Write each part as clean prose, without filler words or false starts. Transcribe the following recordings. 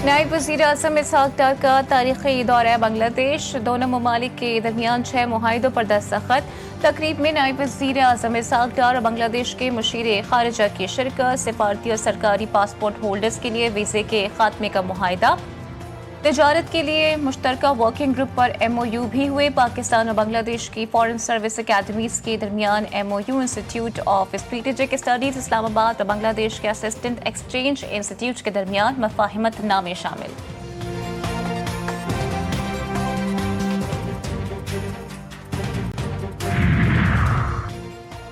नायब वज़ीर आज़म इसहाक डार का तारीख़ी दौरा बांग्लादेश। दोनों ममालिक के दरमियान 6 मुआहिदों पर दस्तखत। तकरीब में नायब वज़ीर आज़म इसहाक डार और बांग्लादेश के मुशीर खारिजा की शिरकत। सिफारती और सरकारी पासपोर्ट होल्डर्स के लिए वीज़े के खात्मे का मुआहिदा। तिजारत के लिए मुश्तरका वर्किंग ग्रुप पर MOU भी हुए। पाकिस्तान और बांग्लादेश की फॉरेन सर्विस अकेडमीज़ के दरमियान MOU। Institute of strategic studies Islamabad और बांग्लादेश के असिस्टेंट एक्सचेंज इंस्टीट्यूट के दरमियान मफाहिमत नामे शामिल।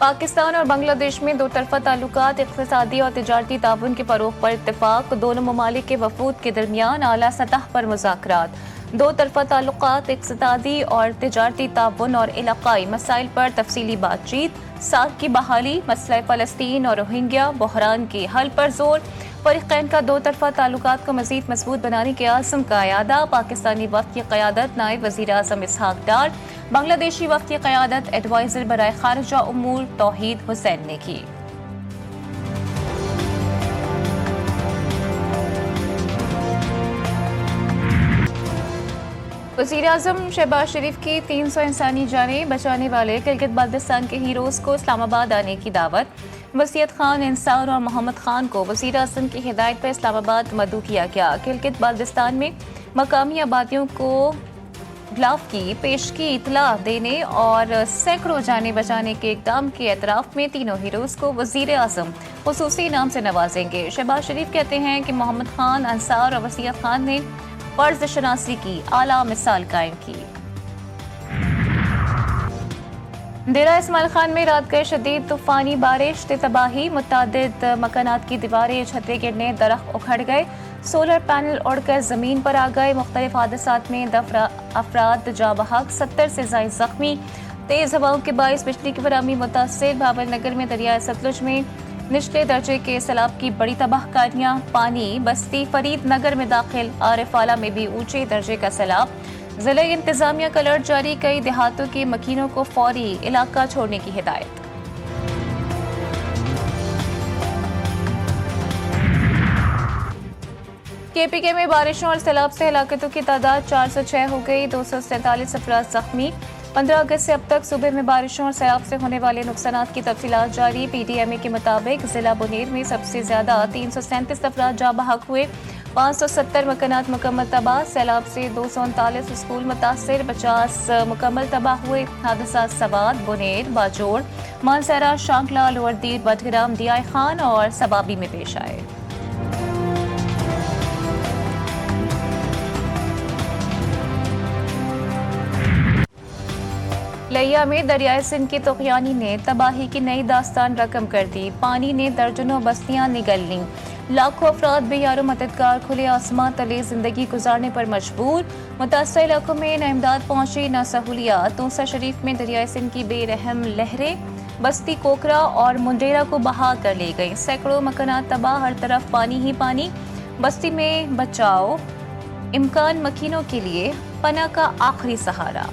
पाकिस्तान और बांग्लादेश में दो तरफा ताल्लुकात, इक़्तिसादी और तिजारती ताउन के फ़रोग़ पर इत्तेफ़ाक़। दोनों ममालिक के वफ़ूद के दरमियान आला सतह पर मुज़ाकरात। दो तरफा ताल्लुकात, इक़्तिसादी और तिजारती ताउन और इलाक़ाई मसाइल पर तफसीली बातचीत। साख की बहाली, मसला फ़लस्तीन और रोहिंग्या बहरान के हल पर जोर। फ़रीक़ैन का दो तरफा ताल्लुकात को मज़ीद मज़बूत बनाने के आज़म का अयादा। पाकिस्तानी वफ़द की क़यादत नायब वज़ीर आज़म इसहाक डार, बांग्लादेशी वफ़द की क़यादत एडवाइज़र बराए ख़ारिजा उमूर तौहीद हुसैन ने की। वज़ीर आज़म शहबाज शरीफ की 300 इंसानी जानें बचाने वाले गिलगित बाल्टिस्तान के हीरोज़ को इस्लामाबाद आने की दावत। वसीयत खान इंसार और मोहम्मद खान को वज़ीर आज़म की हिदायत पर इस्लामाबाद मदऊ किया गया। गिलगित बाल्टिस्तान में मकामी आबादियों को ग्लाफ की पेशगी इतला देने और सैकड़ों जानें बचाने के इक़दाम के एतराफ़ में तीनों हीरोज़ को वज़ीर आज़म ख़ुसूसी इनाम से नवाजेंगे। शहबाज शरीफ कहते हैं कि मोहम्मद खान, अंसार और वसीयत खान ने फ़र्ज़ शनासी की आला मिसाल कायम की। डेरा इस्माइल खान में रात गए शदीद तूफ़ानी बारिश से तबाही। मुतादिद मकानात की दीवारें, छतें गिरने, दरख्त उखड़ गए। सोलर पैनल उड़कर ज़मीन पर आ गए। मुख्तलिफ हादसात में 10 अफराद जाँ बहक, 70 से ज़ायद ज़ख्मी। तेज़ हवाओं के बाइस बिजली की फराहमी मुतासिर। भावल नगर में दरियाए सतलुज में निचले दर्जे के सैलाब की बड़ी तबाहकारियाँ। पानी बस्ती फरीद नगर में दाखिल। आरिफाला में भी ऊंचे दर्जे का सैलाब। ज़िला इंतज़ामिया का अलर्ट जारी। कई देहातों के मकीनों को फौरी इलाका छोड़ने की हिदायत। KPK में बारिशों और सैलाब से हलाकतों की तादाद 406 हो गई। 247 अफराद जख्मी। 15 अगस्त से अब तक सूबे में बारिशों और सैलाब से होने वाले नुकसानात की तफसीलात जारी। PDMA के मुताबिक जिला बुनेर में सबसे ज्यादा 337 अफराद जाँ बहक हुए। 570 मकानात मुकम्मल तबाह। सैलाब से 239 स्कूल मुतासिर, 50 मुकम्मल तबाह हुए। हादसा सवाद, बुनेर, बाजोड़, मानसरा, शांकला, लोअरदीर, बटग्राम, DI खान और सबाबी में पेश आए। लिया में दरियाए सिंध की तुग़यानी ने तबाही की नई दास्तान रकम कर दी। पानी ने दर्जनों बस्तियां निगल लीं। लाखों अफराद बेयारो मददगार खुले आसमां तले जिंदगी गुजारने पर मजबूर। मुतासर इलाकों में न इमदाद पहुंची न सहूलियात। तूसा शरीफ में दरियाए सिंध की बेरहम लहरें बस्ती कोकरा और मुंडेरा को बहा कर ले गई। सैकड़ों मकानात तबाह, हर तरफ पानी ही पानी। बस्ती में बचाओ इम्कान मकीनों के लिए पना का आखिरी सहारा।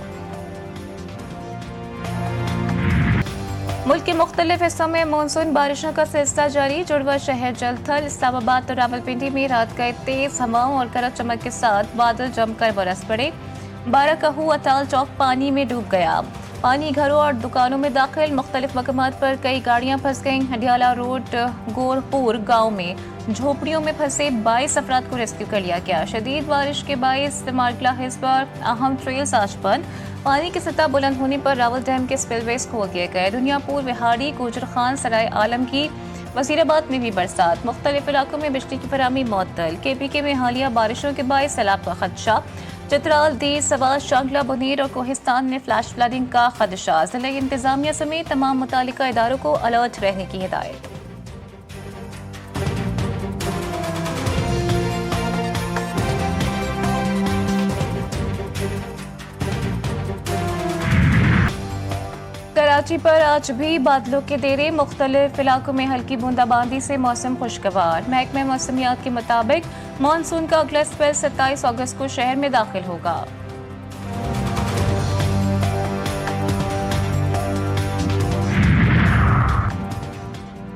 मुल्क के मुख्तलिफ हिस्सों में मानसून बारिशों का सिलसिला जारी। जुड़वा शहर जलथल, इस्लामाबाद और रावलपिंडी में रात गए तेज हवाओं और गरज चमक के साथ बादल जमकर बरस पड़े। बाराकहू अताल चौक पानी में डूब गया। पानी घरों और दुकानों में दाखिल। मुख्तलिफ मकामात पर कई गाड़ियां फंस गईं। हडियाला रोड गोरपुर गाँव में झोपड़ियों में फंसे 22 अफराद को रेस्क्यू कर लिया गया। शदीद बारिश के बाइस मार्गला हिल्स पर अहम ट्रेल्स आज बंद। पानी की सतह बुलंद होने पर रावल डैम के स्पिलवेज खोल दिए गए। दुनियापुर, विहाड़ी, गुजर खान, सराय आलम की, वजीराबाद में भी बरसात। मुख्तलिफ इलाकों में बिजली की फराहमी मुअत्तल। KPK में हालिया बारिशों के बाइस सैलाब का खदशा। चित्राल, दीर, सवाल, शांगला, बुनीर और कोहिस्तान में फ्लैश फ्लडिंग का खदशा। जिला इंतजामिया समेत तमाम मुतालिका इदारों को अलर्ट रहने की हिदायत। कराची पर आज भी बादलों के डेरे। मुख्तलिफ इलाकों में हल्की बूंदाबांदी से मौसम खुशगवार। महकमे मौसमियात के मुताबिक मानसून का अगला स्पेल 27 अगस्त को शहर में दाखिल होगा।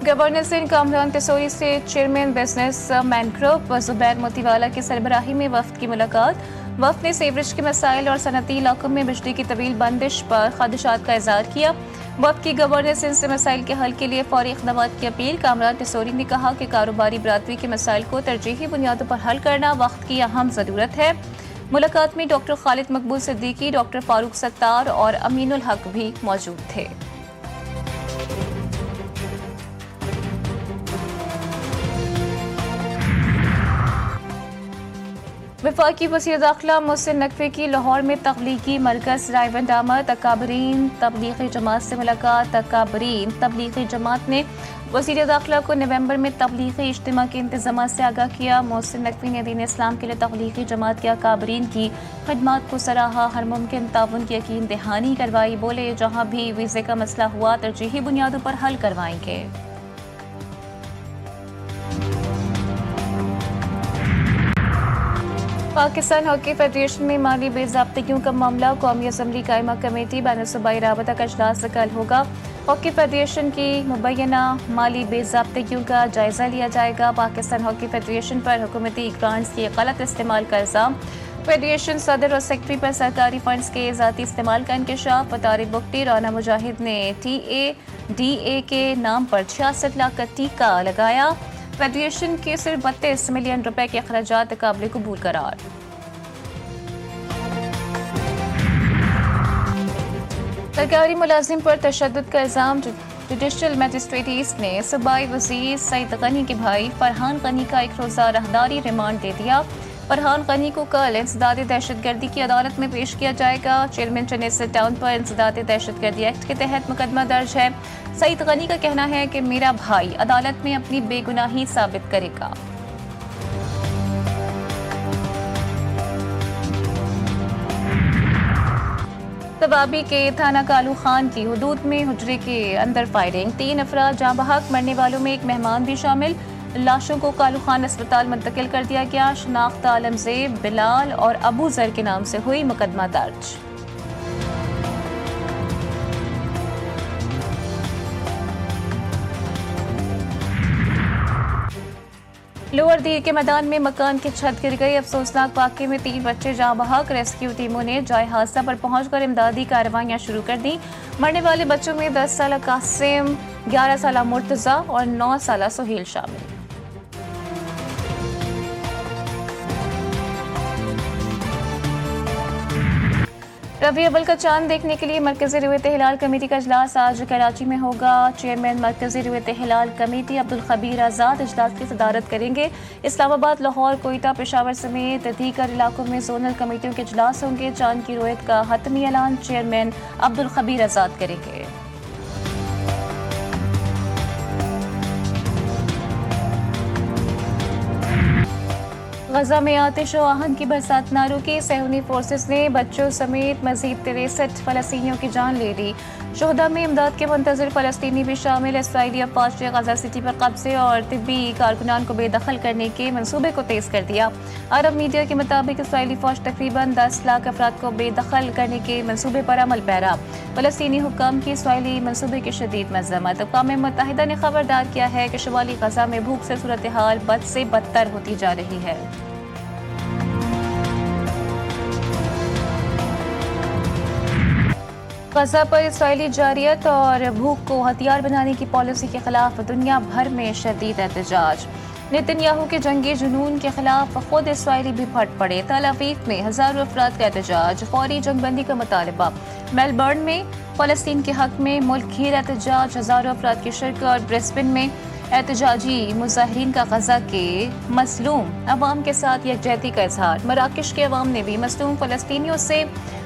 गवर्नर सिंह कामरान तिसोरी से chairman business man group Zubair Motiwala की सरबराही में वफ्द की मुलाकात। वफ्द ने सीवरेज के मसाइल और सनती इलाकों में बिजली की तवील बंदिश पर खदशात का इजहार किया। वफ्द की गवर्नर सिंह से मसाइल के हल के लिए फौरी इक़दामात की अपील। कामरान तिसोरी ने कहा कि कारोबारी बरादरी के मसाइल को तरजीही बुनियादों पर हल करना वक्त की अहम ज़रूरत है। मुलाकात में डॉक्टर खालिद मकबूल सिद्दीकी, डॉक्टर फारूक सत्तार और अमीनुल हक भी मौजूद थे। वफाकी वज़ीर दाखिला मोहसिन नकवी की लाहौर में तब्लीगी मरकज़ रायबंद आमद। अकाबरीन तब्लीगी जमात से मुलाकात। अकाबरीन तब्लीगी जमात ने वज़ीर दाखिला को नवंबर में तब्लीगी इज्तिमा के इंतजाम से आगाह किया। मोहसिन नकवी ने दीन इस्लाम के लिए तब्लीगी जमात के अकाबरीन की खदमात को सराहा। हर मुमकिन ताउन की यकीन दहानी करवाई। बोले जहाँ भी वीज़े का मसला हुआ तरजीही बुनियादों पर हल करवाएंगे। पाकिस्तान हॉकी फेडरेशन में माली बेज़ाब्तगियों का मामला। कौमी असम्बली कायमा कमेटी बैनुल-सूबाई राबता का इजलास कल होगा। हॉकी फेडरेशन की मुबैना माली बेज़ाब्तगियों का जायजा लिया जाएगा। पाकिस्तान हॉकी फेडरेशन पर हुकूमती ग्रांट्स के गलत इस्तेमाल का इल्जाम। फेडरेशन सदर और सेक्रेटरी पर सरकारी फंड्स के ज़ाती इस्तेमाल का इंकशाफ। तारिक बुख्ती राना मुजाहिद ने TADA के नाम पर 66 लाख का टीका लगाया। फेडरेशन के सिर्फ 32 मिलियन रुपए के अखराजात काबिल कबूल करार। सरकारी मुलाजिम पर तशद्दुद का इल्जाम। जुडिशल मजिस्ट्रेट ने सूबाई वज़ीर सईद गनी के भाई फरहान गनी का एक रोज़ा राहदारी रिमांड दे दिया। फरहान गनी को कल इंसदाद दहशतगर्दी की अदालत में पेश किया जाएगा। चेयरमैन चेन्नई सिटी टाउन पर इंसदाद दहशतगर्दी एक्ट के तहत मुकदमा दर्ज है। सईद गनी का कहना है कि मेरा भाई अदालत में अपनी बेगुनाही साबित करेगा। तवाबी के थाना कालू खान की हुदूद में हुजरे के अंदर फायरिंग। 3 अफराद जाँ बहक, मरने वालों में एक मेहमान भी शामिल। लाशों को कालू खान अस्पताल मुंतकिल कर दिया गया। शनाख्त आलमज़ेब, बिलाल और अबू जर के नाम से हुई मुकदमा दर्ज। लोअर दीर के मैदान में मकान की छत गिर गई। अफसोसनाक वाक़े में 3 बच्चे जाँ बहक। रेस्क्यू टीमों ने जाए हादसा पर पहुंचकर इमदादी कार्रवाइयां शुरू कर दी। मरने वाले बच्चों में 10 साल कासिम, 11 साल मुर्तज़ा और 9 साल सुहेल शामिल। रबी अव्वल का चांद देखने के लिए मरकजी रुयत हिलाल कमेटी का इजलास आज कराची में होगा। चेयरमैन मरकजी रुयत हिलाल कमेटी अब्दुल खबीर आज़ाद इजलास की सदारत करेंगे। इस्लामाबाद, लाहौर, कोयटा, पेशावर समेत दीगर इलाकों में जोनल कमेटियों के इजलास होंगे। चांद की रुयत का हतमी ऐलान चेयरमैन अब्दुल खबीर आज़ाद करेंगे। गजा में आतिश और आहन की बरसात न रुकी। सहूनी फोर्सेस ने बच्चों समेत मजीद 63 फलस्तीनियों की जान ले ली। शोहदा में इमदाद के मुंतजर फलस्तीनी भी शामिल। इसराइली अफवाज ने गजा सिटी पर कब्जे और तिब्बी कारकुनान को बेदखल करने के मंसूबे को तेज कर दिया। अरब मीडिया के मुताबिक इसराइली फौज तकरीबन 10 लाख अफराद को बेदखल करने के मंसूबे पर अमल पैरा। फलस्तीनी हुक्काम की इसराइली मंसूबे की शदीद मज़म्मत। अक़वाम मुत्तहिदा ने खबरदार किया है कि शुमाली गजा में भूख से सूरत हाल बद से बदतर होती जा रही है। गजा पर इसराइली जारियत और भूख को हथियार बनाने की पॉलिसी के खिलाफ दुनिया भर में शदीद एहतजाज। नेतन्याहू के जंगी जुनून के खिलाफ खुद इसराइली भी फट पड़े। तल अवीव में हजारों अफराद का एहतजाज, फौरी जंगबंदी का मुतालबा। मेलबर्न में फलस्तीन के हक में मुल्क घेर एहतजाज, हजारों अफराद की शिरकत। और ब्रिस्बेन में एहतजाजी मुजाहिरीन का गजा के मसलूम अवाम के साथ यकजहती का इजहार। मराकश के अवाम ने भी मसलूम फलस्तीनियों से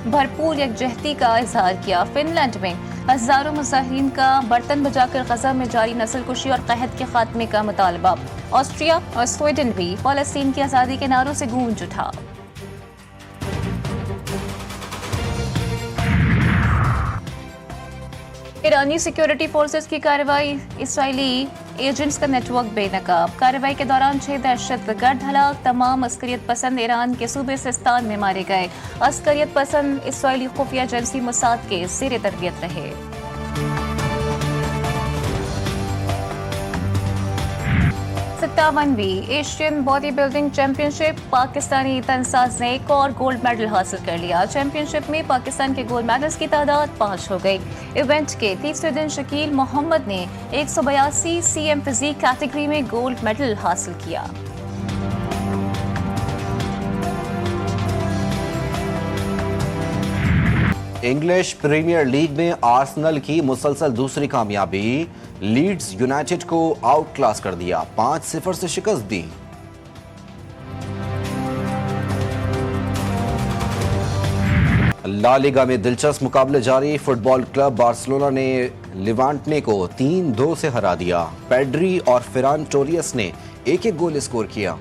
भरपूर यकजहती का इजहार किया। फिनलैंड में हजारों मुजाहिरीन का बर्तन बजाकर गजा में जारी नस्लकुशी और कहत के खात्मे का मुतालबा। ऑस्ट्रिया और स्वीडन भी फलस्तीन की आज़ादी के नारों से गूंज उठा। ईरानी सिक्योरिटी फोर्सेस की कार्रवाई, इसराइली एजेंट्स का नेटवर्क बेनकाब। कार्रवाई के दौरान 6 दहशतगर्द हलाक, तमाम अस्करियत पसंद ईरान के सूबे सिस्तान में मारे गए। अस्करियत पसंद इसराइली खुफिया एजेंसी मोसाद के ज़ेर तरबियत रहे। 57वीं Asian body building championship Pakistani तनसाज ने एक और गोल्ड मेडल हासिल कर लिया। चैंपियनशिप में पाकिस्तान के गोल्ड मेडल्स की तादाद 5 हो गई। इवेंट के तीसरे दिन शकील मोहम्मद ने 182 सीएम फिजिक कैटेगरी में गोल्ड मेडल हासिल किया। इंग्लिश प्रीमियर लीग में आर्सेनल की मुसलसल दूसरी कामयाबी, लीड्स यूनाइटेड को आउट क्लास कर दिया, 5-0 से शिकस्त दी। ला लीगा में दिलचस्प मुकाबले जारी, फुटबॉल क्लब बार्सिलोना ने लिवांटे को 3-2 से हरा दिया। पेड्री और फेरान टोरियस ने एक-एक गोल स्कोर किया।